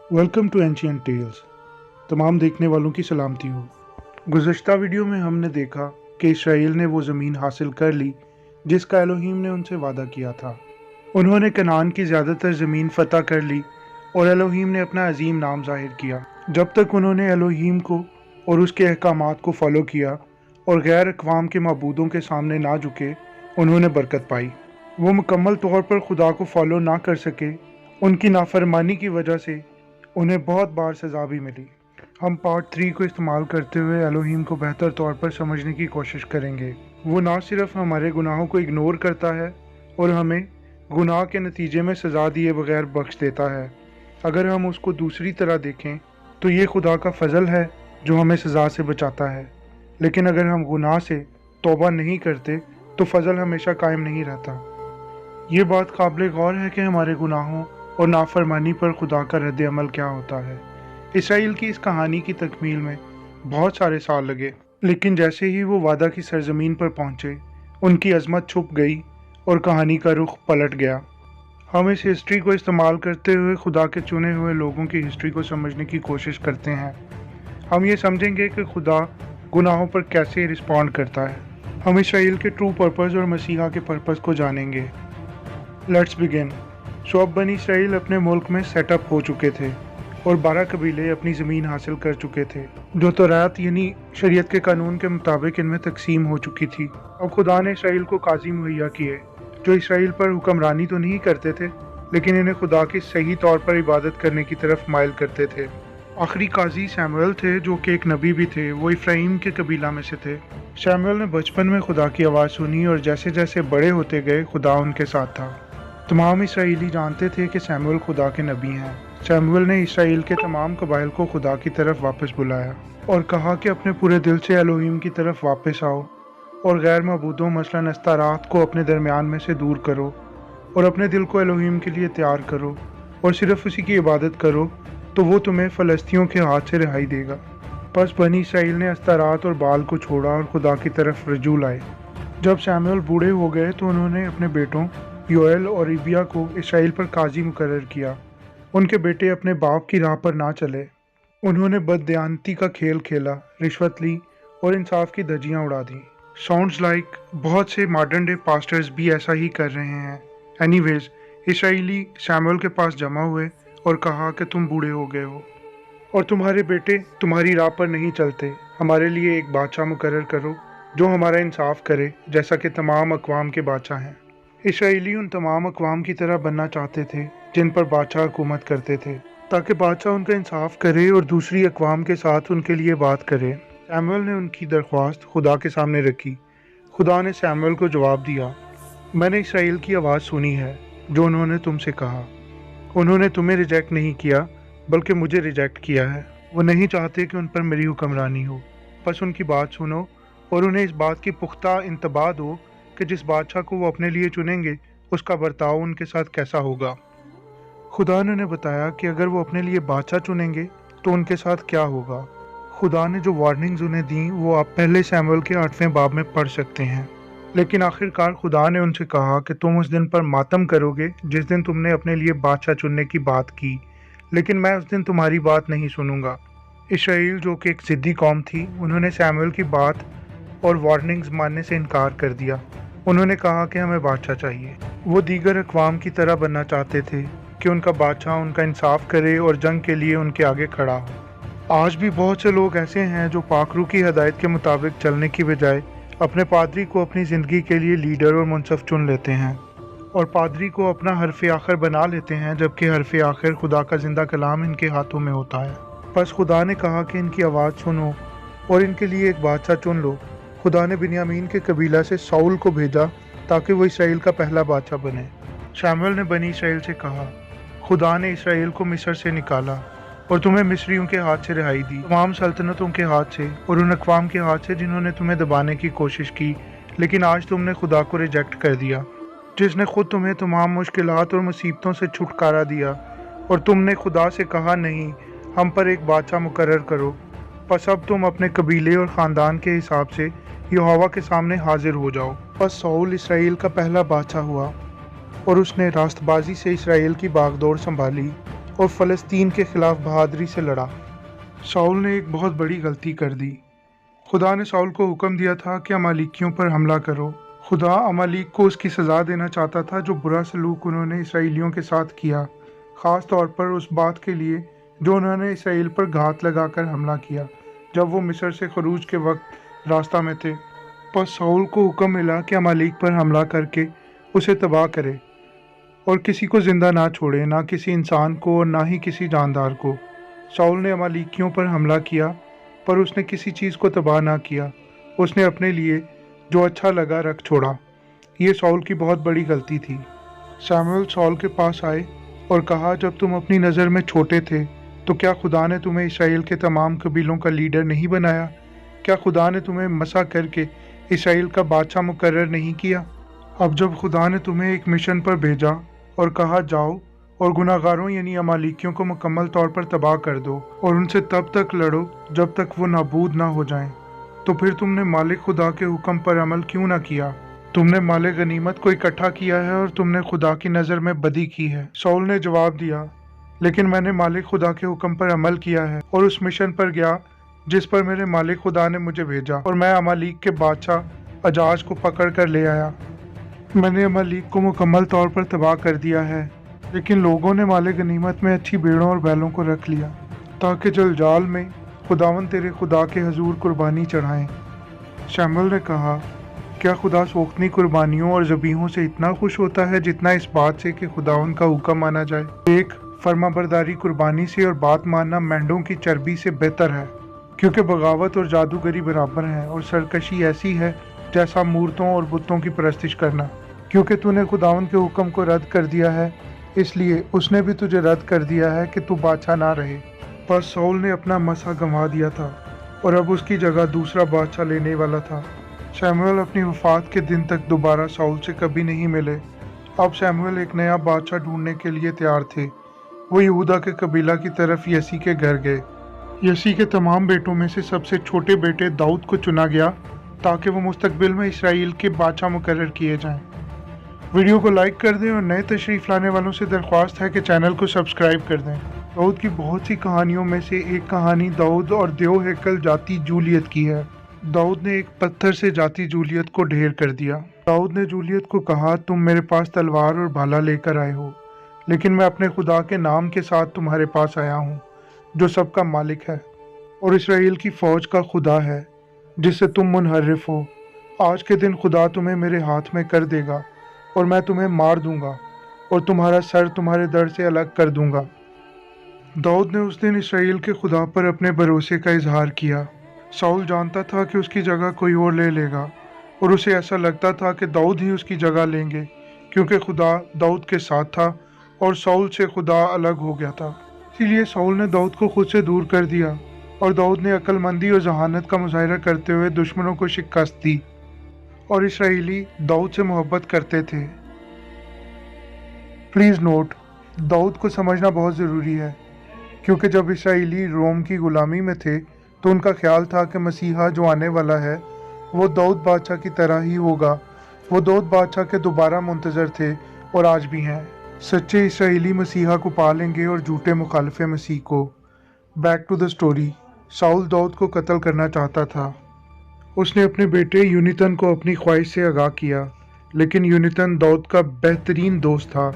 Welcome to ancient tales. तमाम देखने वालों की सलामती हो। गुज़श्ता वीडियो में हमने देखा कि इसराइल ने वो ज़मीन हासिल कर ली जिसका एलोहीम ने उनसे वादा किया था। उन्होंने कनान की ज़्यादातर ज़मीन फ़तह कर ली और एलोहीम ने अपना अजीम नाम ज़ाहिर किया। जब तक उन्होंने एलोहीम को और उसके अहकामात को फॉलो किया और गैर अक़वाम के मबूदों के सामने ना झुके, उन्होंने बरकत पाई। वो मुकम्मल तौर पर खुदा को फॉलो ना कर सके। उनकी नाफरमानी की वजह से उन्हें बहुत बार सज़ा भी मिली। हम पार्ट 3 को इस्तेमाल करते हुए एलोहीम को बेहतर तौर पर समझने की कोशिश करेंगे। वो ना सिर्फ हमारे गुनाहों को इग्नोर करता है और हमें गुनाह के नतीजे में सज़ा दिए बगैर बख्श देता है। अगर हम उसको दूसरी तरह देखें तो ये खुदा का फजल है जो हमें सज़ा से बचाता है। लेकिन अगर हम गुनाह से तौबा नहीं करते तो फजल हमेशा कायम नहीं रहता। ये बात काबिल गौर है कि हमारे गुनाहों और नाफरमानी पर खुदा का रद्द अमल क्या होता है। इसराइल की इस कहानी की तकमील में बहुत सारे साल लगे, लेकिन जैसे ही वो वादा की सरजमीन पर पहुंचे, उनकी अजमत छुप गई और कहानी का रुख पलट गया। हम इस हिस्ट्री को इस्तेमाल करते हुए खुदा के चुने हुए लोगों की हिस्ट्री को समझने की कोशिश करते हैं। हम ये समझेंगे कि खुदा गुनाहों पर कैसे रिस्पॉन्ड करता है। हम इसराइल के ट्रू पर्पस और मसीहा के पर्पस को जानेंगे। Let's begin. अब बनी इसराइल अपने मुल्क में सेटअप हो चुके थे और 12 कबीले अपनी ज़मीन हासिल कर चुके थे जो तौरात यानी शरीयत के कानून के मुताबिक इनमें तकसीम हो चुकी थी। अब खुदा ने इसराइल को काजी मुहैया किए जो इसराइल पर हुक्मरानी तो नहीं करते थे, लेकिन इन्हें खुदा की सही तौर पर इबादत करने की तरफ माइल करते थे। आखिरी काजी सैमुएल थे जो कि एक नबी भी थे। वो इफ्राइम के कबीला में से थे। सैमुएल ने बचपन में खुदा की आवाज़ सुनी और जैसे जैसे बड़े होते गए खुदा उनके साथ था। तमाम इसराइली जानते थे कि सैमुएल खुदा के नबी हैं। सैमुएल ने इसराइल के तमाम कबाइल को खुदा की तरफ वापस बुलाया और कहा कि अपने पूरे दिल से एलोहीम की तरफ वापस आओ और गैर मबूदों मसलन अस्तारात को अपने दरमियान में से दूर करो और अपने दिल को एलोहीम के लिए तैयार करो और सिर्फ उसी की इबादत करो, तो वो तुम्हें फ़लस्तियों के हाथ से रिहाई देगा। बस बनी इसराइल ने अस्तारात और बाल को छोड़ा और खुदा की तरफ रजू लाए। जब सैमुएल बूढ़े हो गए तो उन्होंने अपने बेटों योएल और इबिया को इसराइल पर काजी मुकर्रर किया। उनके बेटे अपने बाप की राह पर ना चले। उन्होंने बददयानती का खेल खेला, रिश्वत ली और इंसाफ की धज्जियां उड़ा दी। साउंड्स लाइक बहुत से मॉडर्न डे पास्टर्स भी ऐसा ही कर रहे हैं। एनीवेज, इसराइली सैमुएल के पास जमा हुए और कहा कि तुम बूढ़े हो गए हो और तुम्हारे बेटे तुम्हारी राह पर नहीं चलते। हमारे लिए एक बादशाह मुकर्रर करो जो हमारा इंसाफ करे, जैसा कि तमाम अक़वाम के बादशाह हैं। इसराइली उन तमाम अक़वाम की तरह बनना चाहते थे जिन पर बादशाह हुकूमत करते थे, ताकि बादशाह उनका इंसाफ करे और दूसरी अक़वाम के साथ उनके लिए बात करे। सैमुएल ने उनकी दरख्वास्त खुदा के सामने रखी। खुदा ने सैमुएल को जवाब दिया, मैंने इसराइल की आवाज़ सुनी है जो उन्होंने तुमसे कहा। उन्होंने तुम्हें रिजेक्ट नहीं किया बल्कि मुझे रिजेक्ट किया है। वो नहीं चाहते कि उन पर मेरी हुक्मरानी हो। बस उनकी बात सुनो और उन्हें इस बात की पुख्ता इंतबा दो कि जिस बादशाह को वो अपने लिए चुनेंगे उसका बर्ताव उनके साथ कैसा होगा। खुदा ने उन्हें बताया कि अगर वो अपने लिए बादशाह चुनेंगे तो उनके साथ क्या होगा। खुदा ने जो वार्निंग्स उन्हें दी वो आप पहले सैमुएल के 8वें बाब में पढ़ सकते हैं। लेकिन आखिरकार खुदा ने उनसे कहा कि तुम उस दिन पर मातम करोगे जिस दिन तुमने अपने लिए बादशाह चुनने की बात की, लेकिन मैं उस दिन तुम्हारी बात नहीं सुनूंगा। इसराइल जो कि एक ज़िद्दी कौम थी, उन्होंने सैमुएल की बात और वार्निंग्स मानने से इनकार कर दिया। उन्होंने कहा कि हमें बादशाह चाहिए। वो दीगर अक़वाम की तरह बनना चाहते थे कि उनका बादशाह उनका इंसाफ करे और जंग के लिए उनके आगे खड़ा हो। आज भी बहुत से लोग ऐसे हैं जो पाकरू की हदायत के मुताबिक चलने की बजाय अपने पादरी को अपनी ज़िंदगी के लिए लीडर और मुनसफ चुन लेते हैं और पादरी को अपना हरफ आखिर बना लेते हैं, जबकि हरफ आखिर खुदा का जिंदा कलाम इनके हाथों में होता है। बस खुदा ने कहा कि इनकी आवाज़ सुनो और इनके लिए एक बादशाह चुन लो। खुदा ने बिन्यामीन के कबीला से साउल को भेजा ताकि वो इसराइल का पहला बादशाह बने। सैमुएल ने बनी इसराइल से कहा, खुदा ने इसराइल को मिस्र से निकाला और तुम्हें मिस्रियों के हाथ से रिहाई दी, तमाम सल्तनतों के हाथ से और उन अक़वाम के हाथ से जिन्होंने तुम्हें दबाने की कोशिश की, लेकिन आज तुमने खुदा को रिजेक्ट कर दिया, जिसने खुद तुम्हें तमाम मुश्किलात और मुसीबतों से छुटकारा दिया। और तुमने खुदा से कहा, नहीं, हम पर एक बादशाह मुकर्रर करो। बस अब तुम अपने कबीले और ख़ानदान के हिसाब से यहोवा के सामने हाजिर हो जाओ। बस साउल इसराइल का पहला बादशाह हुआ और उसने रास्तबाजी से इसराइल की बागडोर संभाली और फ़लस्तीन के ख़िलाफ़ बहादुरी से लड़ा। शाऊल ने एक बहुत बड़ी गलती कर दी। खुदा ने शाऊल को हुक्म दिया था कि अमालेकियों पर हमला करो। खुदा अमालेक को उसकी सज़ा देना चाहता था जो बुरा सलूक उन्होंने इसराइलियों के साथ किया, ख़ास तौर पर उस बात के लिए जो उन्होंने इसराइल पर घात लगाकर हमला किया जब वो मिस्र से खरूज के वक्त रास्ता में थे। पर शाऊल को हुक्म मिला कि अमालेक पर हमला करके उसे तबाह करे और किसी को ज़िंदा ना छोड़े, ना किसी इंसान को और ना ही किसी जानदार को। शाऊल ने अमालेकियों पर हमला किया पर उसने किसी चीज़ को तबाह ना किया। उसने अपने लिए जो अच्छा लगा रख छोड़ा। ये शाऊल की बहुत बड़ी गलती थी। शमूएल शाऊल के पास आए और कहा, जब तुम अपनी नज़र में छोटे थे तो क्या खुदा ने तुम्हें इसराइल के तमाम कबीलों का लीडर नहीं बनाया? क्या खुदा ने तुम्हें मसा करके इसराइल का बादशाह मुकर्रर नहीं किया? अब जब खुदा ने तुम्हें एक मिशन पर भेजा और कहा जाओ और गुनाहगारों यानी अमालेकियों को मुकम्मल तौर पर तबाह कर दो और उनसे तब तक लड़ो जब तक वो नाबूद ना हो जाएं, तो फिर तुमने मालिक खुदा के हुक्म पर अमल क्यों ना किया? तुमने माले गनीमत को इकट्ठा किया है और तुमने खुदा की नज़र में बदी की है। शाऊल ने जवाब दिया, लेकिन मैंने मालिक खुदा के हुक्म पर अमल किया है और उस मिशन पर गया जिस पर मेरे मालिक खुदा ने मुझे भेजा, और मैं अमालेक के बादशाह अजाज को पकड़ कर ले आया। मैंने अमालेक को मुकम्मल तौर पर तबाह कर दिया है, लेकिन लोगों ने माले गनीमत में अच्छी भेड़ों और बैलों को रख लिया ताकि जलजाल में खुदावन तेरे खुदा के हजूर कुर्बानी चढ़ाएं। शमूएल ने कहा, क्या खुदा सोख्तनी कुर्बानियों और ज़बीहों से इतना खुश होता है जितना इस बात से कि खुदावन का हुक्म माना जाए? एक फर्माबरदारी कुर्बानी से और बात मानना मेंढों की चर्बी से बेहतर है, क्योंकि बगावत और जादूगरी बराबर है और सरकशी ऐसी है जैसा मूर्तों और बुतों की परस्तिश करना। क्योंकि तूने खुदावन के हुक्म को रद्द कर दिया है, इसलिए उसने भी तुझे रद्द कर दिया है कि तू बादशाह ना रहे। पर शाऊल ने अपना मसा गंवा दिया था और अब उसकी जगह दूसरा बादशाह लेने वाला था। शमूएल अपनी वफात के दिन तक दोबारा शाऊल से कभी नहीं मिले। अब शमूएल एक नया बादशाह ढूंढने के लिए तैयार थे। वो यहूदा के कबीला की तरफ यसी के घर गए। यसी के तमाम बेटों में से सबसे छोटे बेटे दाऊद को चुना गया ताकि वो मुस्तकबिल में इसराइल के बादशाह मुकर्रर किए जाएं। वीडियो को लाइक कर दें और नए तशरीफ़ लाने वालों से दरख्वास्त है कि चैनल को सब्सक्राइब कर दें। दाऊद की बहुत सी कहानियों में से एक कहानी दाऊद और देव हेकल जाति जूलियत की है। दाऊद ने एक पत्थर से जाति जूलियत को ढेर कर दिया। दाऊद ने जूलियत को कहा, तुम मेरे पास तलवार और भाला लेकर आए हो, लेकिन मैं अपने खुदा के नाम के साथ तुम्हारे पास आया हूँ जो सबका मालिक है और इसराइल की फ़ौज का खुदा है जिससे तुम मुनहर्रिफ हो। आज के दिन खुदा तुम्हें मेरे हाथ में कर देगा और मैं तुम्हें मार दूंगा और तुम्हारा सर तुम्हारे दर से अलग कर दूंगा। दाऊद ने उस दिन इसराइल के खुदा पर अपने भरोसे का इजहार किया। शाऊल जानता था कि उसकी जगह कोई और ले लेगा और उसे ऐसा लगता था कि दाऊद ही उसकी जगह लेंगे, क्योंकि खुदा दाऊद के साथ था और शाऊल से खुदा अलग हो गया था। इसीलिए शाऊल ने दाऊद को खुद से दूर कर दिया और दाऊद ने अक्लमंदी और जहानत का मुजाहिरा करते हुए दुश्मनों को शिकस्त दी और इसराइली दाऊद से मोहब्बत करते थे। प्लीज़ नोट, दाऊद को समझना बहुत ज़रूरी है, क्योंकि जब इसराइली रोम की ग़ुलामी में थे तो उनका ख्याल था कि मसीहा जो आने वाला है वो दाऊद बादशाह की तरह ही होगा। वो दाऊद बादशाह के दोबारा मुंतज़र थे और आज भी हैं। सच्चे इसराइली मसीहा को पा लेंगे और झूठे मुखालिफ मसीह को। Back to the story. शाऊल दाऊद को कत्ल करना चाहता था। उसने अपने बेटे यूनितन को अपनी ख्वाहिश से आगाह किया, लेकिन यूनितन दाऊद का बेहतरीन दोस्त था।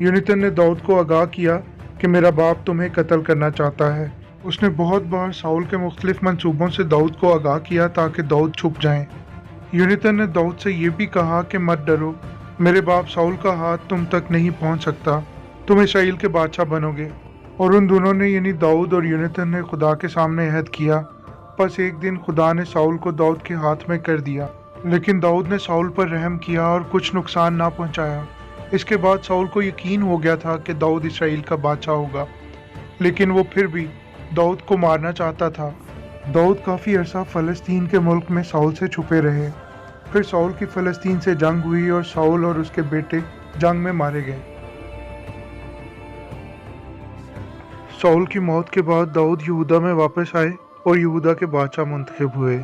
यूनितन ने दाऊद को आगाह किया कि मेरा बाप तुम्हें कत्ल करना चाहता है। उसने बहुत बार शाऊल के मुख्तलिफ मंसूबों से दाऊद को आगाह किया ताकि दाऊद छुप जाएं। यूनितन ने दाऊद से ये भी कहा कि मत डरो, मेरे बाप शाऊल का हाथ तुम तक नहीं पहुंच सकता, तुम इसराइल के बादशाह बनोगे। और उन दोनों ने यानी दाऊद और यूनितन ने खुदा के सामने अहद किया। बस एक दिन खुदा ने शाऊल को दाऊद के हाथ में कर दिया, लेकिन दाऊद ने शाऊल पर रहम किया और कुछ नुकसान ना पहुंचाया। इसके बाद शाऊल को यकीन हो गया था कि दाऊद इसराइल का बादशाह होगा, लेकिन वो फिर भी दाऊद को मारना चाहता था। दाऊद काफ़ी अरसा फ़लस्तीन के मुल्क में शाऊल से छुपे रहे। फिर शाऊल की फ़लस्तीन से जंग हुई और शाऊल और उसके बेटे जंग में मारे गए। शाऊल की मौत के बाद दाऊद यहूदा में वापस आए और यहूदा के बादशाह मुंतखब हुए।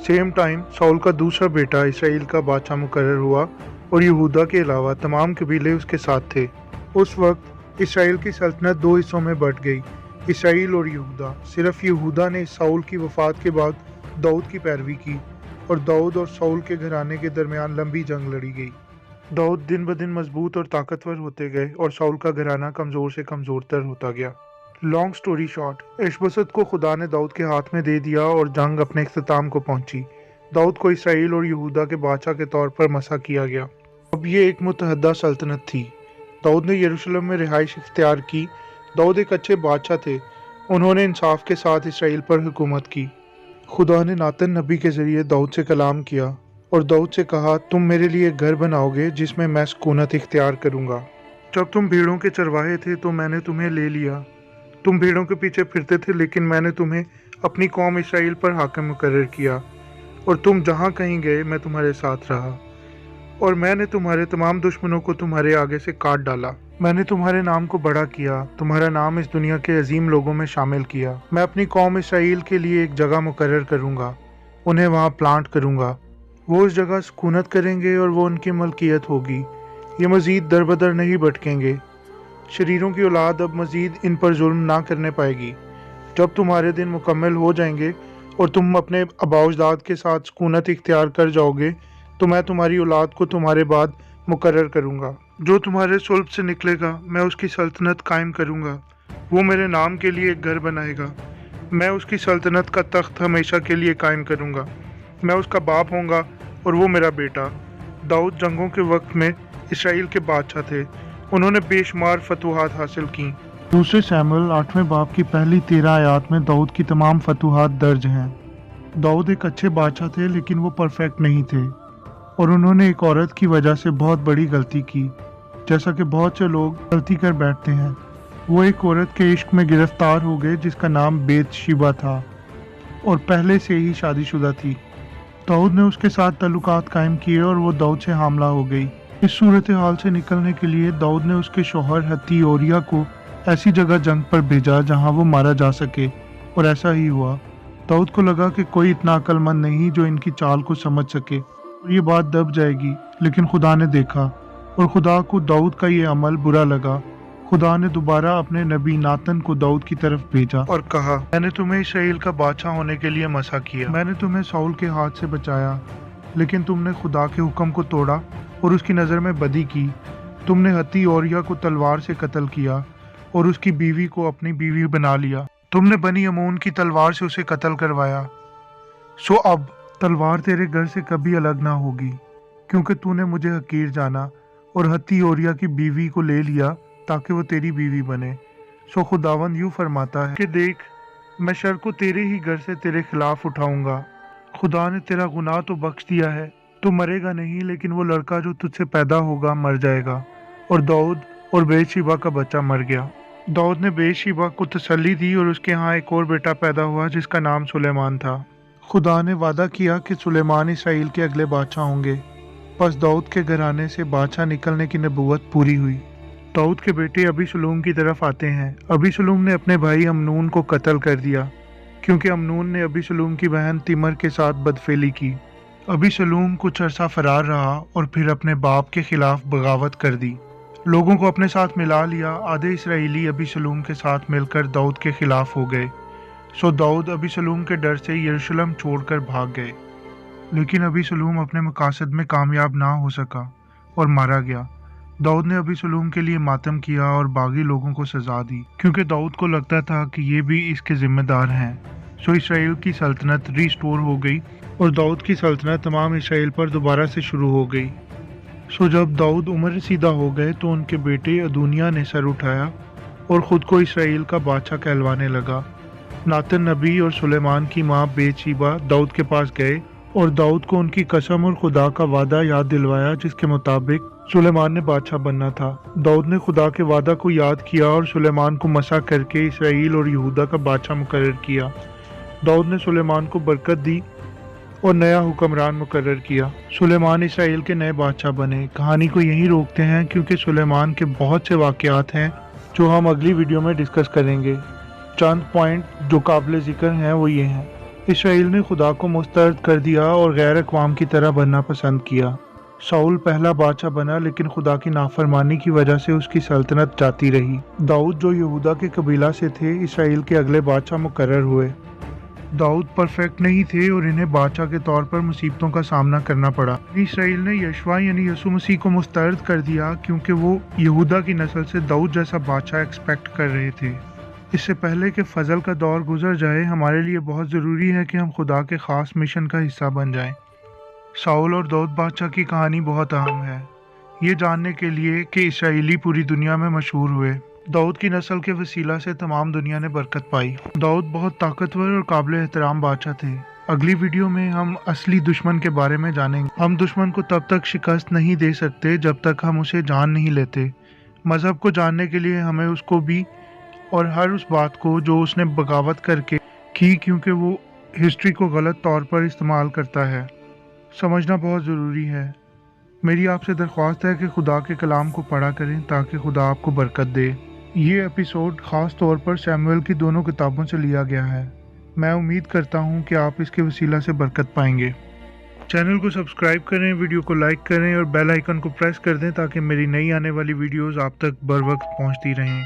सेम टाइम शाऊल का दूसरा बेटा इसराइल का बादशाह मुकर्रर हुआ और यहूदा के अलावा तमाम कबीले उसके साथ थे। उस वक्त इसराइल की सल्तनत दो हिस्सों में बंट गई, इसराइल और यहूदा। सिर्फ यहूदा ने साउल की वफात के बाद दाऊद की पैरवी की और दाऊद और साउल के घराने के दरमियान लंबी जंग लड़ी गई। दाऊद दिन ब दिन मजबूत और ताकतवर होते गए और साउल का घराना कमज़ोर से कमज़ोर होता गया। लॉन्ग स्टोरी शॉर्ट, इशबोशेत को खुदा ने दाऊद के हाथ में दे दिया और जंग अपने इख्तिताम को पहुंची। दाऊद को इसराइल और यहूदा के बादशाह के तौर पर मसा किया गया। अब ये एक मुतहदा सल्तनत थी। दाऊद ने यरूशलेम में रिहाइश इख्तियार की। दाऊद एक अच्छे बादशाह थे। उन्होंने इंसाफ के साथ इसराइल पर हुकूमत की। खुदा ने नातन नबी के ज़रिए दाऊद से कलाम किया और दाऊद से कहा, तुम मेरे लिए एक घर बनाओगे जिसमें मैं सुकूनत इख्तियार करूँगा। जब तुम भीड़ों के चरवाहे थे तो मैंने तुम्हें ले लिया। तुम भीड़ों के पीछे फिरते थे, लेकिन मैंने तुम्हें अपनी कौम इसराइल पर हाकिम मुकर्रर किया और तुम जहाँ कहीं गए मैं तुम्हारे साथ रहा। और मैंने तुम्हारे तमाम दुश्मनों को तुम्हारे आगे से काट डाला। मैंने तुम्हारे नाम को बड़ा किया, तुम्हारा नाम इस दुनिया के अजीम लोगों में शामिल किया। मैं अपनी कौम इसराइल के लिए एक जगह मुकर्रर करूँगा, उन्हें वहाँ प्लांट करूँगा। वो उस जगह सुकूनत करेंगे और वो उनकी मलकियत होगी। ये मज़ीद दर बदर नहीं भटकेंगे। शरीरों की औलाद अब मज़ीद इन पर जुल्म ना करने पाएगी। जब तुम्हारे दिन मुकम्मल हो जाएंगे और तुम अपने आबाओ-अजदाद के साथ सुकूनत इख्तियार कर जाओगे तो मैं तुम्हारी औलाद को तुम्हारे बाद मुकर्रर करूँगा। जो तुम्हारे सुल्ब से निकलेगा मैं उसकी सल्तनत कायम करूँगा। वो मेरे नाम के लिए एक घर बनाएगा। मैं उसकी सल्तनत का तख्त हमेशा के लिए कायम करूँगा। मैं उसका बाप होऊंगा और वो मेरा बेटा। दाऊद जंगों के वक्त में इसराइल के बादशाह थे। उन्होंने बेशुमार फतूहात हासिल की। दूसरे सैमुएल 8वें बाब की पहली 13 आयत में दाऊद की तमाम फतूहात दर्ज हैं। दाऊद एक अच्छे बादशाह थे, लेकिन वो परफेक्ट नहीं थे और उन्होंने एक औरत की वजह से बहुत बड़ी गलती की, जैसा कि बहुत से लोग गलती कर बैठते हैं। वो एक औरत के इश्क में गिरफ्तार हो गए जिसका नाम बेतशीबा था और पहले से ही शादीशुदा थी। दाऊद ने उसके साथ ताल्लुकात कायम किए और वो दाऊद से हामला हो गई। इस सूरत हाल से निकलने के लिए दाऊद ने उसके शौहर हत्ती ओरिया को ऐसी जगह जंग पर भेजा जहां वो मारा जा सके, और ऐसा ही हुआ। दाऊद को लगा कि कोई इतना अक्लमंद नहीं जो इनकी चाल को समझ सके और ये बात दब जाएगी, लेकिन खुदा ने देखा और खुदा को दाऊद का ये अमल बुरा लगा। खुदा ने दोबारा अपने नबी नातन को दाऊद की तरफ भेजा और कहा, मैंने तुम्हें इसराइल का बादशाह होने के लिए मसा किया। मैंने तुम्हें साउल के हाथ से बचाया, लेकिन तुमने खुदा के हुक्म को तोड़ा और उसकी नज़र में बदी की। तुमने हत्ती ओरिया को तलवार से कत्ल किया और उसकी बीवी को अपनी बीवी बना लिया। तुमने बनी अमून की तलवार से उसे कत्ल करवाया। सो अब तलवार तेरे घर से कभी अलग ना होगी, क्योंकि तूने मुझे हकीर जाना और हत्ती ओरिया की बीवी को ले लिया ताकि वो तेरी बीवी बने। सो खुदावंद यूँ फरमाता है कि देख, मैं शर को तेरे ही घर से तेरे खिलाफ उठाऊंगा। खुदा ने तेरा गुनाह तो बख्श दिया है, तू मरेगा नहीं, लेकिन वो लड़का जो तुझसे पैदा होगा मर जाएगा। और दाऊद और बेतशीबा का बच्चा मर गया। दाऊद ने बेतशीबा को तसल्ली दी और उसके यहाँ एक और बेटा पैदा हुआ जिसका नाम सुलेमान था। खुदा ने वादा किया कि सुलेमान इसराइल के अगले बादशाह होंगे। बस दाऊद के घराने से बादशाह निकलने की नबूवत पूरी हुई। दाऊद के बेटे अबीशलोम की तरफ आते हैं। अबीशलोम ने अपने भाई अमनून को कत्ल कर दिया, क्योंकि अमनून ने अबीशलोम की बहन तिमर के साथ बदफेली की। अबीशलोम कुछ अरसा फरार रहा और फिर अपने बाप के खिलाफ बगावत कर दी। लोगों को अपने साथ मिला लिया। आधे इसराइली अबीशलोम के साथ मिलकर दाऊद के खिलाफ हो गए। सो दाऊद अबीशलोम के डर से यरूशलेम छोड़कर भाग गए, लेकिन अबीशलोम अपने मकासद में कामयाब ना हो सका और मारा गया। दाऊद ने अबीशलोम के लिए मातम किया और बागी लोगों को सजा दी, क्योंकि दाऊद को लगता था कि ये भी इसके जिम्मेदार हैं। सो इसराइल की सल्तनत रिस्टोर हो गई और दाऊद की सल्तनत तमाम इसराइल पर दोबारा से शुरू हो गई। सो जब दाऊद उम्र रसीदा हो गए तो उनके बेटे अदोनिया ने सर उठाया और ख़ुद को इसराइल का बादशाह कहलवाने लगा। नातन नबी और सुलेमान की माँ बेतशीबा दाऊद के पास गए और दाऊद को उनकी कसम और खुदा का वादा याद दिलवाया जिसके मुताबिक सुलेमान ने बादशाह बनना था। दाऊद ने खुदा के वादा को याद किया और सुलेमान को मसा करके इसराइल और यहूदा का बादशाह मुकर्रर किया। दाऊद ने सुलेमान को बरकत दी और नया हुक्मरान मुकर्रर किया। सुलेमान इसराइल के नए बादशाह बने। कहानी को यहीं रोकते हैं, क्योंकि सुलेमान के बहुत से वाक़यात हैं जो हम अगली वीडियो में डिस्कस करेंगे। चंद पॉइंट जो काबिल ज़िक्र हैं वो ये हैं। इसराइल ने खुदा को मुस्तरद कर दिया और गैर अक़वाम की तरह बनना पसंद किया। शाऊल पहला बादशाह बना, लेकिन खुदा की नाफरमानी की वजह से उसकी सल्तनत जाती रही। दाऊद जो यहूदा के कबीला से थे, इसराइल के अगले बादशाह मुकर्रर हुए। दाऊद परफेक्ट नहीं थे और इन्हें बादशाह के तौर पर मुसीबतों का सामना करना पड़ा। इसराइल ने यशवा यानी यसु मसीह को मुस्तरद कर दिया, क्योंकि वो यहूदा की नस्ल से दाऊद जैसा बादशाह एक्सपेक्ट कर रहे थे। इससे पहले कि फजल का दौर गुजर जाए, हमारे लिए बहुत ज़रूरी है कि हम खुदा के ख़ास मिशन का हिस्सा बन जाएं। शाऊल और दाऊद बादशाह की कहानी बहुत अहम है, ये जानने के लिए कि इसराइली पूरी दुनिया में मशहूर हुए। दाऊद की नस्ल के वसीला से तमाम दुनिया ने बरकत पाई। दाऊद बहुत ताकतवर और काबिल एहतराम बादशाह थे। अगली वीडियो में हम असली दुश्मन के बारे में जानेंगे। हम दुश्मन को तब तक शिकस्त नहीं दे सकते जब तक हम उसे जान नहीं लेते। मज़हब को जानने के लिए हमें उसको भी और हर उस बात को जो उसने बगावत करके की, क्योंकि वो हिस्ट्री को गलत तौर पर इस्तेमाल करता है, समझना बहुत ज़रूरी है। मेरी आपसे दरख्वास्त है कि खुदा के कलाम को पढ़ा करें ताकि खुदा आपको बरकत दे। ये एपिसोड ख़ास तौर पर शैमुएल की दोनों किताबों से लिया गया है। मैं उम्मीद करता हूँ कि आप इसके वसीला से बरकत पाएंगे। चैनल को सब्सक्राइब करें, वीडियो को लाइक करें और बेल आइकन को प्रेस कर दें ताकि मेरी नई आने वाली वीडियोज़ आप तक बर वक्त पहुँचती रहें।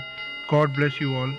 God bless you all.